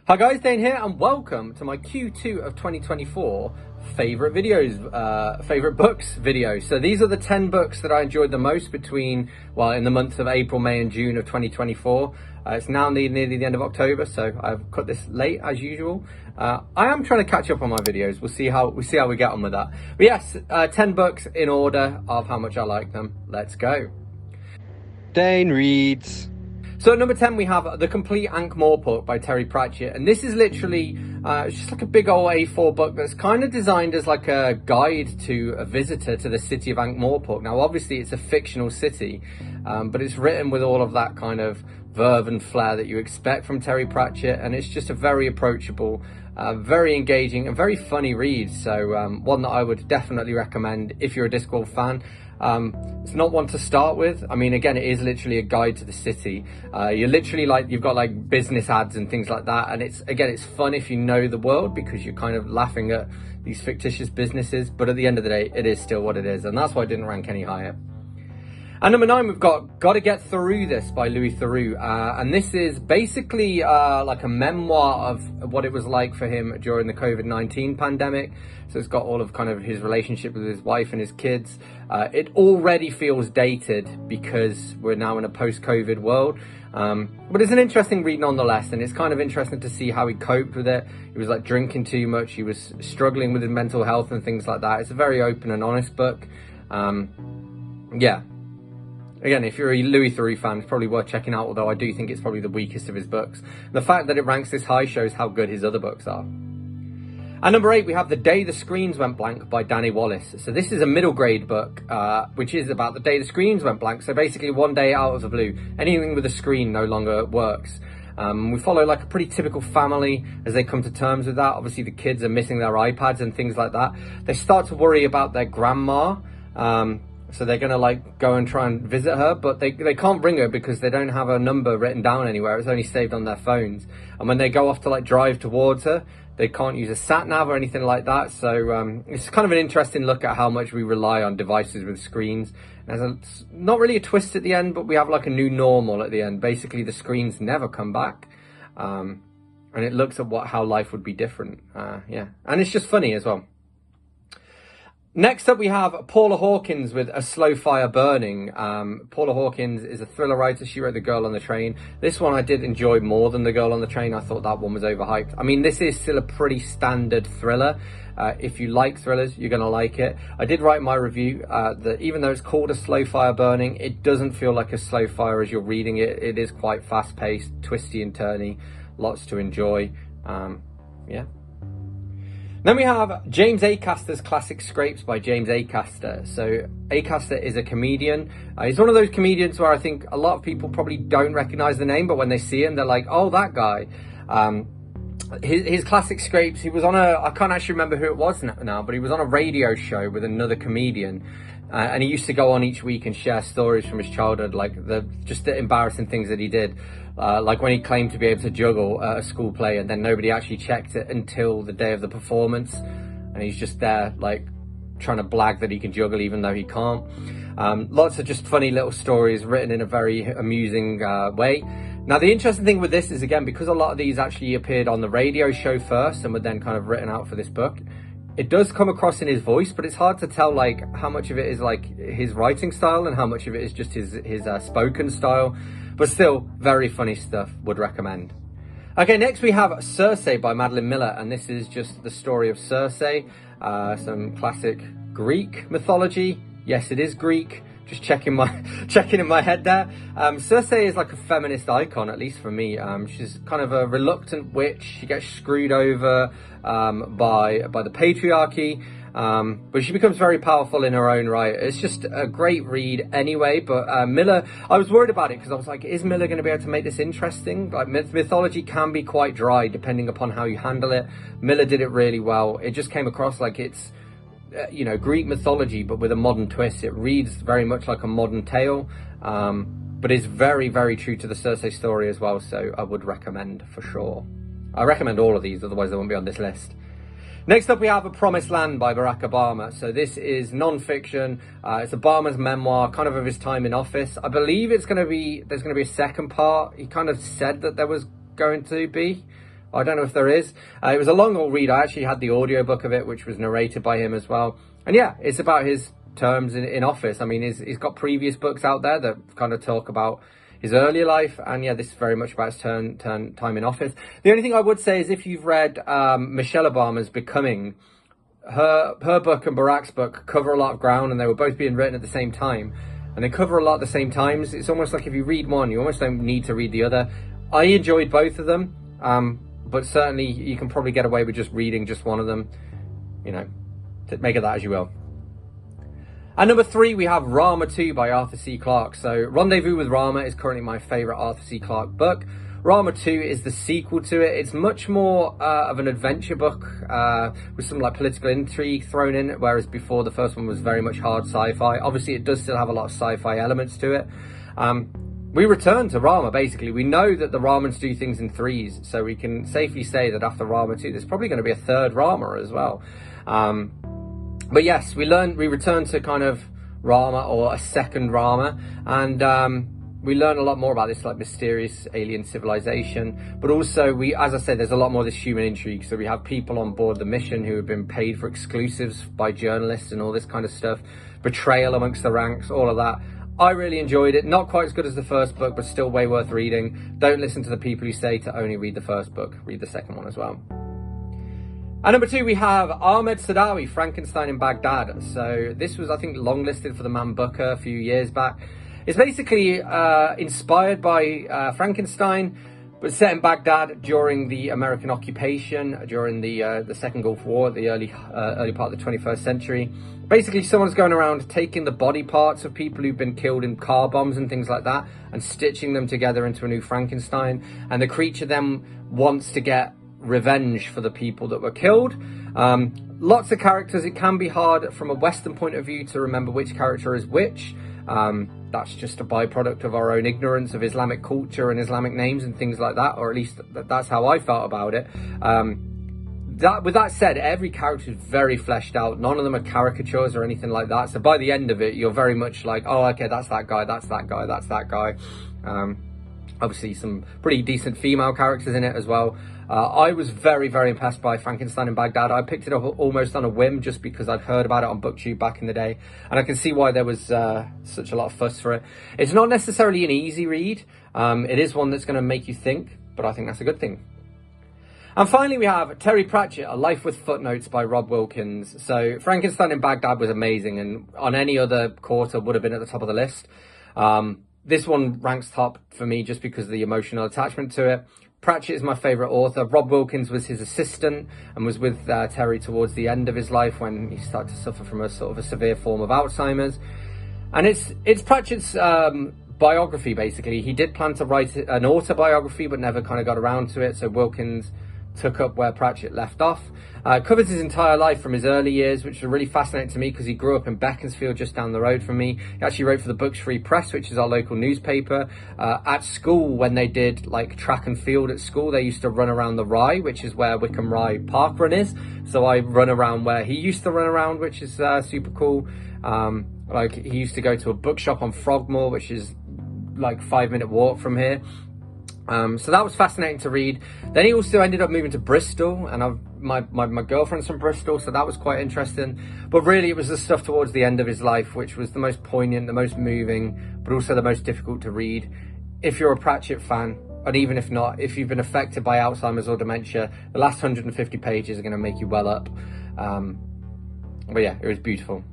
Hi guys, Dane here and welcome to my Q2 of 2024 favourite videos, favourite books video. So these are the 10 books that I enjoyed the most between, well, in the months of April, May and June of 2024. It's now nearly the end of October, so I've cut this late as usual. I am trying to catch up on my videos. We'll see how we get on with that. But yes, 10 books in order of how much I like them. Let's go. Dane reads. So at number 10 we have The Compleat Ankh-Morpork by Terry Pratchett, and this is literally it's just like a big old A4 book that's kind of designed as like a guide to a visitor to the city of Ankh-Morpork. Now obviously it's a fictional city, but it's written with all of that kind of verve and flair that you expect from Terry Pratchett, and it's just a very approachable, very engaging and very funny read. So one that I would definitely recommend if you're a Discworld fan. It's not one to start with. I mean, again, it is literally a guide to the city. You're literally like, you've got like business ads and things like that, and it's fun if you know the world because you're kind of laughing at these fictitious businesses, but at the end of the day it is still what it is, and that's why it didn't rank any higher. And number 9 we've got Gotta Get Through This by Louis Theroux, and this is basically like a memoir of what it was like for him during the COVID-19 pandemic. So it's got all of kind of his relationship with his wife and his kids. It already feels dated because we're now in a post-COVID world, but it's an interesting read nonetheless, and it's kind of interesting to see how he coped with it. He was like drinking too much, he was struggling with his mental health and things like that. It's a very open and honest book. Yeah. Again, if you're a Louis Theroux fan, it's probably worth checking out, although I do think it's probably the weakest of his books. The fact that it ranks this high shows how good his other books are. At number 8, we have The Day the Screens Went Blank by Danny Wallace. So this is a middle grade book, which is about the day the screens went blank. So basically one day out of the blue, anything with a screen no longer works. We follow like a pretty typical family as they come to terms with that. Obviously the kids are missing their iPads and things like that. They start to worry about their grandma. So they're going to like go and try and visit her, but they can't ring her because they don't have a number written down anywhere. It's only saved on their phones. And when they go off to like drive towards her, they can't use a sat nav or anything like that. So it's kind of an interesting look at how much we rely on devices with screens. There's not really a twist at the end, but we have like a new normal at the end. Basically the screens never come back. And it looks at how life would be different. Yeah, and it's just funny as well. Next up we have Paula Hawkins with A Slow Fire Burning. Paula Hawkins is a thriller writer. She wrote The Girl on the Train. This one I did enjoy more than The Girl on the Train. I thought that one was overhyped. I mean, this is still a pretty standard thriller. If you like thrillers, you're going to like it. I did write my review that even though it's called A Slow Fire Burning, it doesn't feel like a slow fire as you're reading it. It is quite fast-paced, twisty and turny. Lots to enjoy. Yeah. Then we have James Acaster's Classic Scrapes by James Acaster. So Acaster is a comedian. He's one of those comedians where I think a lot of people probably don't recognize the name, but when they see him, they're like, oh, that guy. His Classic Scrapes, he was on I can't actually remember who it was now, but he was on a radio show with another comedian. And he used to go on each week and share stories from his childhood, like just the embarrassing things that he did. Like when he claimed to be able to juggle at a school play and then nobody actually checked it until the day of the performance. And he's just there like trying to blag that he can juggle even though he can't. Lots of just funny little stories written in a very amusing way. Now the interesting thing with this is, again, because a lot of these actually appeared on the radio show first and were then kind of written out for this book, it does come across in his voice, but it's hard to tell like how much of it is like his writing style and how much of it is just his spoken style. But still, very funny stuff, would recommend. Okay, next we have Circe by Madeline Miller, and this is just the story of Circe, some classic Greek mythology. Yes, it is Greek. Just checking in my head there. Circe is like a feminist icon, at least for me. She's kind of a reluctant witch. She gets screwed over by the patriarchy, but she becomes very powerful in her own right. It's just a great read anyway. But Miller, I was worried about it because I was like, is Miller going to be able to make this interesting? Like mythology can be quite dry depending upon how you handle it. Miller did it really well. It just came across like it's Greek mythology, but with a modern twist. It reads very much like a modern tale, but is very, very true to the Circe story as well. So I would recommend for sure. I recommend all of these, otherwise they won't be on this list. Next up we have A Promised Land by Barack Obama. So this is non-fiction. It's Obama's memoir, kind of his time in office. I believe there's going to be a second part. He kind of said that there was going to be. I don't know if there is. It was a long old read. I actually had the audiobook of it, which was narrated by him as well. And yeah, it's about his terms in office. I mean, he's got previous books out there that kind of talk about his earlier life, and yeah, this is very much about his time in office. The only thing I would say is if you've read Michelle Obama's Becoming, her book and Barack's book cover a lot of ground, and they were both being written at the same time, and they cover a lot at the same times. It's almost like if you read one, you almost don't need to read the other. I enjoyed both of them, but certainly you can probably get away with just reading just one of them. You know, make of that as you will. At number 3, we have Rama 2 by Arthur C. Clarke. So Rendezvous with Rama is currently my favourite Arthur C. Clarke book. Rama 2 is the sequel to it. It's much more of an adventure book with some like political intrigue thrown in, whereas before the first one was very much hard sci-fi. Obviously, it does still have a lot of sci-fi elements to it. We return to Rama, basically. We know that the Ramans do things in threes, so we can safely say that after Rama 2, there's probably going to be a third Rama as well. But yes, we return to kind of Rama, or a second Rama, and we learn a lot more about this like mysterious alien civilization. But also, as I said, there's a lot more of this human intrigue. So we have people on board the mission who have been paid for exclusives by journalists and all this kind of stuff. Betrayal amongst the ranks, all of that. I really enjoyed it. Not quite as good as the first book, but still way worth reading. Don't listen to the people who say to only read the first book. Read the second one as well. At number 2, we have Ahmed Sadaawi, Frankenstein in Baghdad. So this was, I think, longlisted for the Man Booker a few years back. It's basically inspired by Frankenstein, but set in Baghdad during the American occupation, during the Second Gulf War, the early part of the 21st century. Basically, someone's going around taking the body parts of people who've been killed in car bombs and things like that, and stitching them together into a new Frankenstein. And the creature then wants to get revenge for the people that were killed. Lots of characters. It can be hard from a Western point of view to remember which character is which. That's just a byproduct of our own ignorance of Islamic culture and Islamic names and things like that, or at least that's how I felt about it. With that said, every character is very fleshed out. None of them are caricatures or anything like that. So by the end of it, you're very much like, oh, okay, that's that guy, that's that guy, that's that guy. Obviously, some pretty decent female characters in it as well. I was very, very impressed by Frankenstein in Baghdad. I picked it up almost on a whim just because I'd heard about it on BookTube back in the day. And I can see why there was such a lot of fuss for it. It's not necessarily an easy read. It is one that's going to make you think, but I think that's a good thing. And finally, we have Terry Pratchett, A Life with Footnotes by Rob Wilkins. So Frankenstein in Baghdad was amazing, and on any other quarter would have been at the top of the list. This one ranks top for me just because of the emotional attachment to it. Pratchett is my favourite author. Rob Wilkins was his assistant and was with Terry towards the end of his life when he started to suffer from a sort of a severe form of Alzheimer's. And it's Pratchett's biography, basically. He did plan to write an autobiography, but never kind of got around to it. So Wilkins took up where Pratchett left off. Covers his entire life from his early years, which was really fascinating to me because he grew up in Beaconsfield, just down the road from me. He actually wrote for the Books Free Press, which is our local newspaper. At school, when they did like track and field at school, they used to run around the Rye, which is where Wickham Rye Park Run is. So I run around where he used to run around, which is super cool. Like he used to go to a bookshop on Frogmore, which is like 5-minute walk from here. So that was fascinating to read. Then he also ended up moving to Bristol, and my girlfriend's from Bristol, so that was quite interesting. But really, it was the stuff towards the end of his life, which was the most poignant, the most moving, but also the most difficult to read. If you're a Pratchett fan, and even if not, if you've been affected by Alzheimer's or dementia, the last 150 pages are going to make you well up. But yeah, it was beautiful.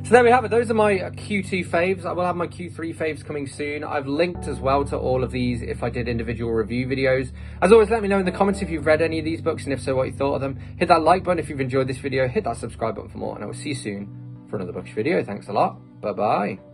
So there we have it. Those are my Q2 faves. I will have my Q3 faves coming soon. I've linked as well to all of these if I did individual review videos. As always, let me know in the comments if you've read any of these books, and if so, what you thought of them. Hit that like button if you've enjoyed this video. Hit that subscribe button for more, and I will see you soon for another bookish video. Thanks a lot. Bye-bye.